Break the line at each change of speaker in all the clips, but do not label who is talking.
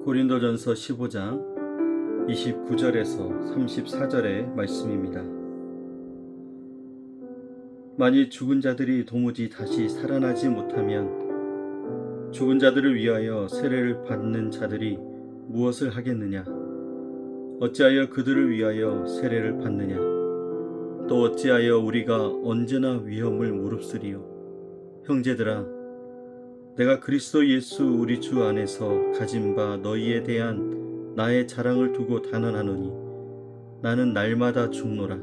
고린도전서 15장 29절에서 34절의 말씀입니다. 만일 죽은 자들이 도무지 다시 살아나지 못하면 죽은 자들을 위하여 세례를 받는 자들이 무엇을 하겠느냐? 어찌하여 그들을 위하여 세례를 받느냐? 또 어찌하여 우리가 언제나 위험을 무릅쓰리요? 형제들아, 내가 그리스도 예수 우리 주 안에서 가진 바 너희에 대한 나의 자랑을 두고 단언하노니 나는 날마다 죽노라.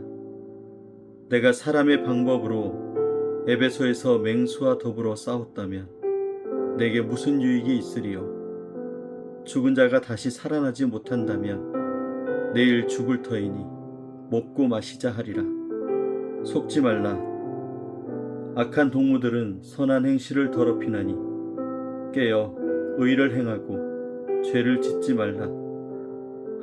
내가 사람의 방법으로 에베소에서 맹수와 더불어 싸웠다면 내게 무슨 유익이 있으리요? 죽은 자가 다시 살아나지 못한다면 내일 죽을 터이니 먹고 마시자 하리라. 속지 말라. 악한 동무들은 선한 행실을 더럽히나니 깨어 의를 행하고 죄를 짓지 말라.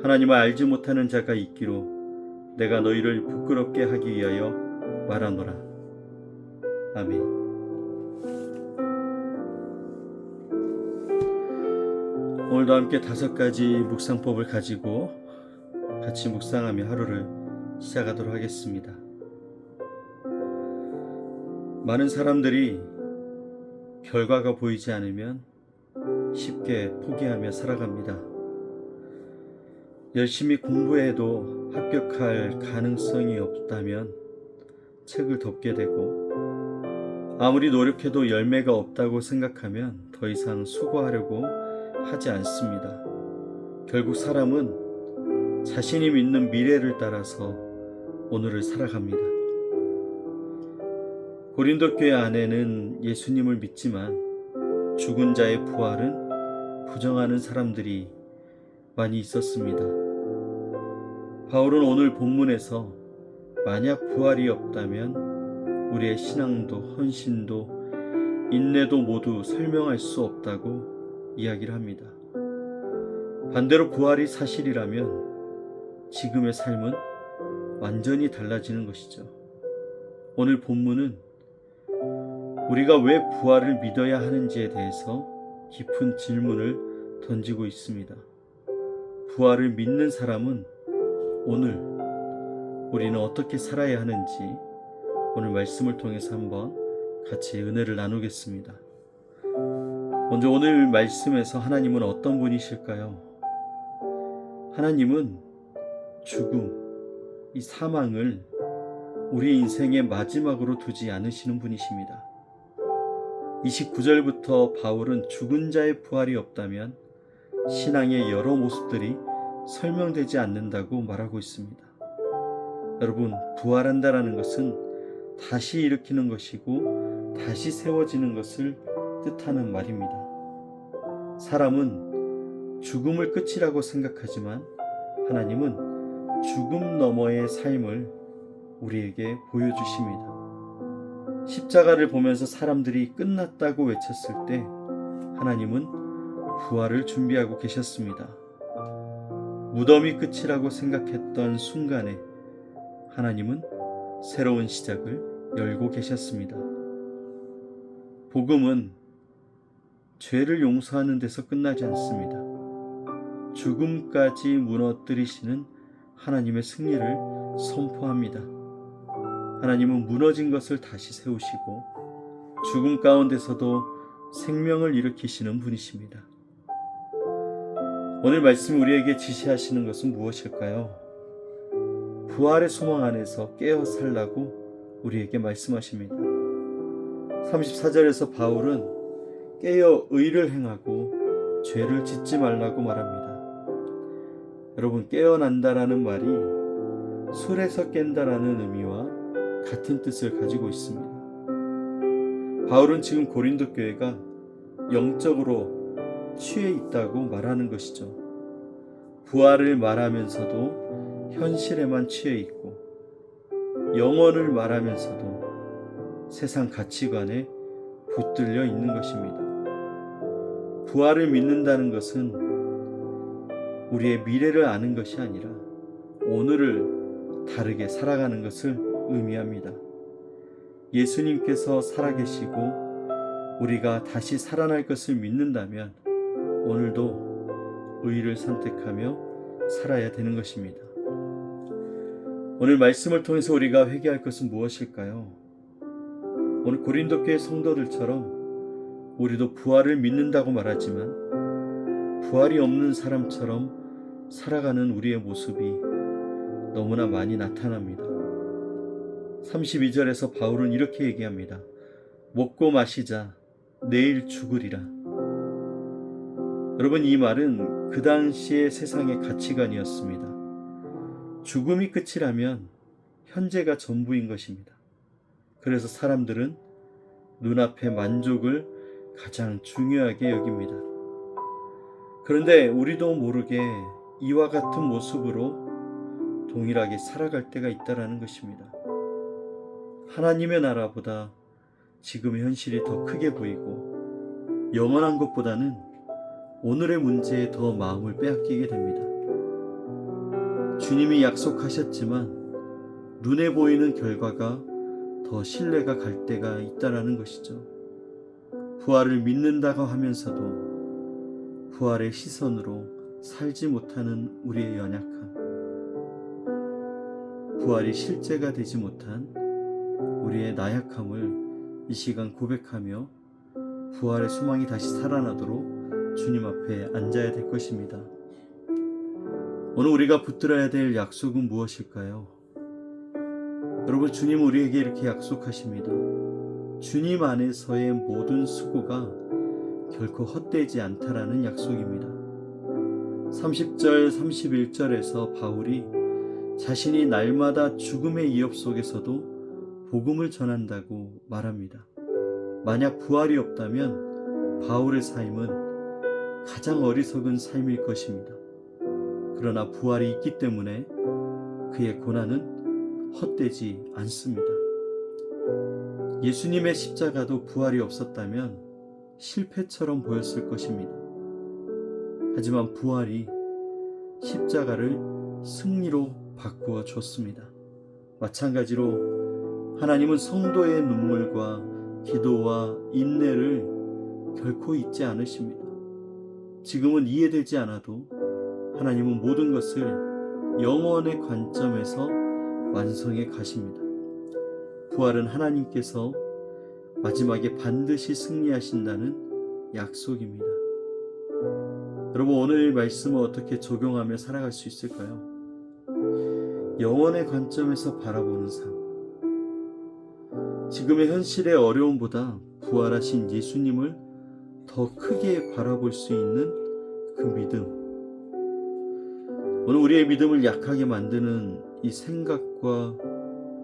하나님을 알지 못하는 자가 있기로 내가 너희를 부끄럽게 하기 위하여 말하노라. 아멘. 오늘도 함께 5가지 묵상법을 가지고 같이 묵상하며 하루를 시작하도록 하겠습니다. 많은 사람들이 결과가 보이지 않으면 쉽게 포기하며 살아갑니다. 열심히 공부해도 합격할 가능성이 없다면 책을 덮게 되고, 아무리 노력해도 열매가 없다고 생각하면 더 이상 수고하려고 하지 않습니다. 결국 사람은 자신이 믿는 미래를 따라서 오늘을 살아갑니다. 고린도 교회 안에는 예수님을 믿지만 죽은 자의 부활은 부정하는 사람들이 많이 있었습니다. 바울은 오늘 본문에서 만약 부활이 없다면 우리의 신앙도 헌신도 인내도 모두 설명할 수 없다고 이야기를 합니다. 반대로 부활이 사실이라면 지금의 삶은 완전히 달라지는 것이죠. 오늘 본문은 우리가 왜 부활을 믿어야 하는지에 대해서 깊은 질문을 던지고 있습니다. 부활을 믿는 사람은 오늘 우리는 어떻게 살아야 하는지 오늘 말씀을 통해서 한번 같이 은혜를 나누겠습니다. 먼저 오늘 말씀에서 하나님은 어떤 분이실까요? 하나님은 죽음, 이 사망을 우리 인생의 마지막으로 두지 않으시는 분이십니다. 29절부터 바울은 죽은 자의 부활이 없다면 신앙의 여러 모습들이 설명되지 않는다고 말하고 있습니다. 여러분, 부활한다라는 것은 다시 일으키는 것이고 다시 세워지는 것을 뜻하는 말입니다. 사람은 죽음을 끝이라고 생각하지만 하나님은 죽음 너머의 삶을 우리에게 보여주십니다. 십자가를 보면서 사람들이 끝났다고 외쳤을 때 하나님은 부활을 준비하고 계셨습니다. 무덤이 끝이라고 생각했던 순간에 하나님은 새로운 시작을 열고 계셨습니다. 복음은 죄를 용서하는 데서 끝나지 않습니다. 죽음까지 무너뜨리시는 하나님의 승리를 선포합니다. 하나님은 무너진 것을 다시 세우시고 죽음 가운데서도 생명을 일으키시는 분이십니다. 오늘 말씀 우리에게 지시하시는 것은 무엇일까요? 부활의 소망 안에서 깨어 살라고 우리에게 말씀하십니다. 34절에서 바울은 깨어 의를 행하고 죄를 짓지 말라고 말합니다. 여러분, 깨어난다라는 말이 술에서 깬다라는 의미와 같은 뜻을 가지고 있습니다. 바울은 지금 고린도 교회가 영적으로 취해 있다고 말하는 것이죠. 부활을 말하면서도 현실에만 취해 있고, 영원을 말하면서도 세상 가치관에 붙들려 있는 것입니다. 부활을 믿는다는 것은 우리의 미래를 아는 것이 아니라 오늘을 다르게 살아가는 것을 의미합니다. 예수님께서 살아계시고 우리가 다시 살아날 것을 믿는다면 오늘도 의를 선택하며 살아야 되는 것입니다. 오늘 말씀을 통해서 우리가 회개할 것은 무엇일까요? 오늘 고린도 교회 성도들처럼 우리도 부활을 믿는다고 말하지만 부활이 없는 사람처럼 살아가는 우리의 모습이 너무나 많이 나타납니다. 32절에서 바울은 이렇게 얘기합니다. 먹고 마시자 내일 죽으리라. 여러분, 이 말은 그 당시의 세상의 가치관이었습니다. 죽음이 끝이라면 현재가 전부인 것입니다. 그래서 사람들은 눈앞의 만족을 가장 중요하게 여깁니다. 그런데 우리도 모르게 이와 같은 모습으로 동일하게 살아갈 때가 있다라는 것입니다. 하나님의 나라보다 지금의 현실이 더 크게 보이고 영원한 것보다는 오늘의 문제에 더 마음을 빼앗기게 됩니다. 주님이 약속하셨지만 눈에 보이는 결과가 더 신뢰가 갈 때가 있다라는 것이죠. 부활을 믿는다고 하면서도 부활의 시선으로 살지 못하는 우리의 연약함, 부활이 실제가 되지 못한 우리의 나약함을 이 시간 고백하며 부활의 소망이 다시 살아나도록 주님 앞에 앉아야 될 것입니다. 오늘 우리가 붙들어야 될 약속은 무엇일까요? 여러분, 주님은 우리에게 이렇게 약속하십니다. 주님 안에서의 모든 수고가 결코 헛되지 않다라는 약속입니다. 30절 31절에서 바울이 자신이 날마다 죽음의 위협 속에서도 복음을 전한다고 말합니다. 만약 부활이 없다면 바울의 삶은 가장 어리석은 삶일 것입니다. 그러나 부활이 있기 때문에 그의 고난은 헛되지 않습니다. 예수님의 십자가도 부활이 없었다면 실패처럼 보였을 것입니다. 하지만 부활이 십자가를 승리로 바꾸어 줬습니다. 마찬가지로 하나님은 성도의 눈물과 기도와 인내를 결코 잊지 않으십니다. 지금은 이해되지 않아도 하나님은 모든 것을 영원의 관점에서 완성해 가십니다. 부활은 하나님께서 마지막에 반드시 승리하신다는 약속입니다. 여러분, 오늘 말씀을 어떻게 적용하며 살아갈 수 있을까요? 영원의 관점에서 바라보는 삶. 지금의 현실의 어려움보다 부활하신 예수님을 더 크게 바라볼 수 있는 그 믿음. 오늘 우리의 믿음을 약하게 만드는 이 생각과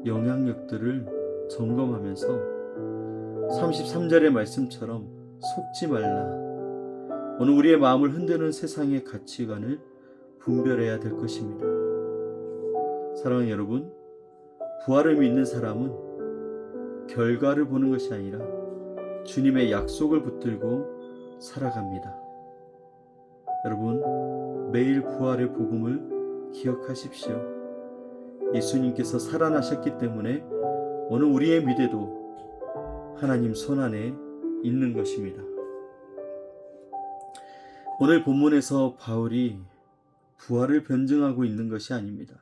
영향력들을 점검하면서 33절의 말씀처럼 속지 말라. 오늘 우리의 마음을 흔드는 세상의 가치관을 분별해야 될 것입니다. 사랑하는 여러분, 부활을 믿는 사람은 결과를 보는 것이 아니라 주님의 약속을 붙들고 살아갑니다. 여러분, 매일 부활의 복음을 기억하십시오. 예수님께서 살아나셨기 때문에 오늘 우리의 미래도 하나님 손안에 있는 것입니다. 오늘 본문에서 바울이 부활을 변증하고 있는 것이 아닙니다.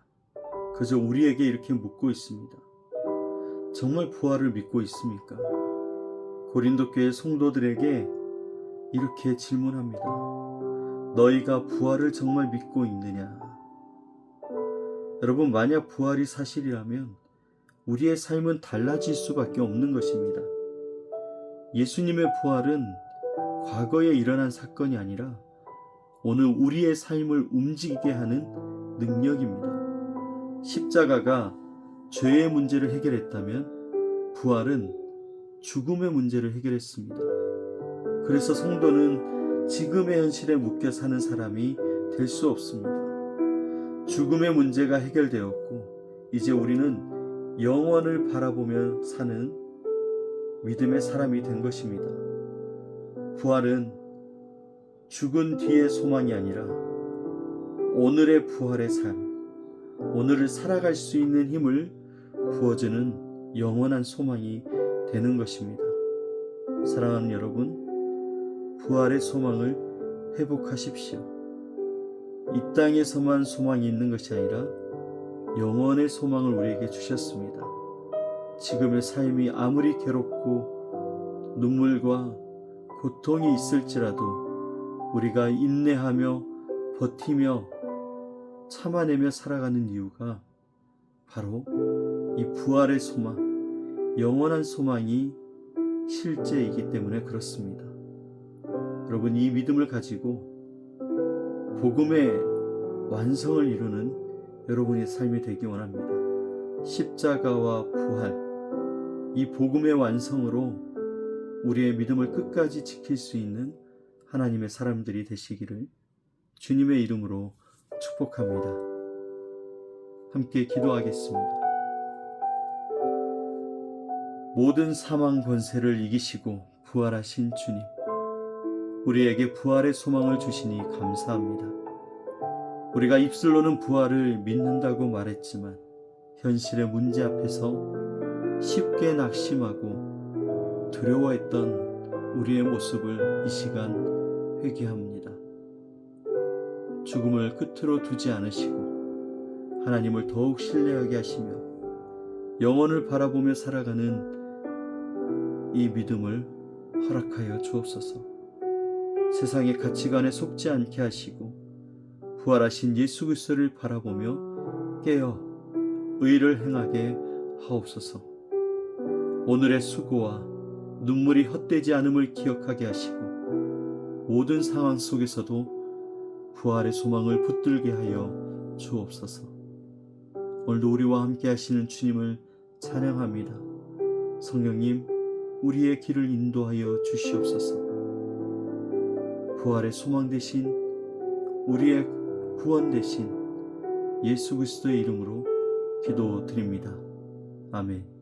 그저 우리에게 이렇게 묻고 있습니다. 정말 부활을 믿고 있습니까? 고린도 교회 성도들에게 이렇게 질문합니다. 너희가 부활을 정말 믿고 있느냐? 여러분, 만약 부활이 사실이라면 우리의 삶은 달라질 수밖에 없는 것입니다. 예수님의 부활은 과거에 일어난 사건이 아니라 오늘 우리의 삶을 움직이게 하는 능력입니다. 십자가가 죄의 문제를 해결했다면 부활은 죽음의 문제를 해결했습니다. 그래서 성도는 지금의 현실에 묶여 사는 사람이 될 수 없습니다. 죽음의 문제가 해결되었고 이제 우리는 영원을 바라보며 사는 믿음의 사람이 된 것입니다. 부활은 죽은 뒤의 소망이 아니라 오늘의 부활의 삶, 오늘을 살아갈 수 있는 힘을 부어주는 영원한 소망이 되는 것입니다. 사랑하는 여러분, 부활의 소망을 회복하십시오. 이 땅에서만 소망이 있는 것이 아니라 영원의 소망을 우리에게 주셨습니다. 지금의 삶이 아무리 괴롭고 눈물과 고통이 있을지라도 우리가 인내하며 버티며 참아내며 살아가는 이유가 바로 이 부활의 소망, 영원한 소망이 실제이기 때문에 그렇습니다. 여러분, 이 믿음을 가지고 복음의 완성을 이루는 여러분의 삶이 되기 원합니다. 십자가와 부활, 이 복음의 완성으로 우리의 믿음을 끝까지 지킬 수 있는 하나님의 사람들이 되시기를 주님의 이름으로 축복합니다. 함께 기도하겠습니다. 모든 사망 권세를 이기시고 부활하신 주님, 우리에게 부활의 소망을 주시니 감사합니다. 우리가 입술로는 부활을 믿는다고 말했지만 현실의 문제 앞에서 쉽게 낙심하고 두려워했던 우리의 모습을 이 시간 회개합니다. 죽음을 끝으로 두지 않으시고 하나님을 더욱 신뢰하게 하시며 영혼을 바라보며 살아가는 이 믿음을 허락하여 주옵소서. 세상의 가치관에 속지 않게 하시고 부활하신 예수 그리스도를 바라보며 깨어 의를 행하게 하옵소서. 오늘의 수고와 눈물이 헛되지 않음을 기억하게 하시고 모든 상황 속에서도 부활의 소망을 붙들게 하여 주옵소서. 오늘도 우리와 함께 하시는 주님을 찬양합니다. 성령님, 우리의 길을 인도하여 주시옵소서. 부활의 소망 되신 우리의 구원 되신 예수 그리스도의 이름으로 기도드립니다. 아멘.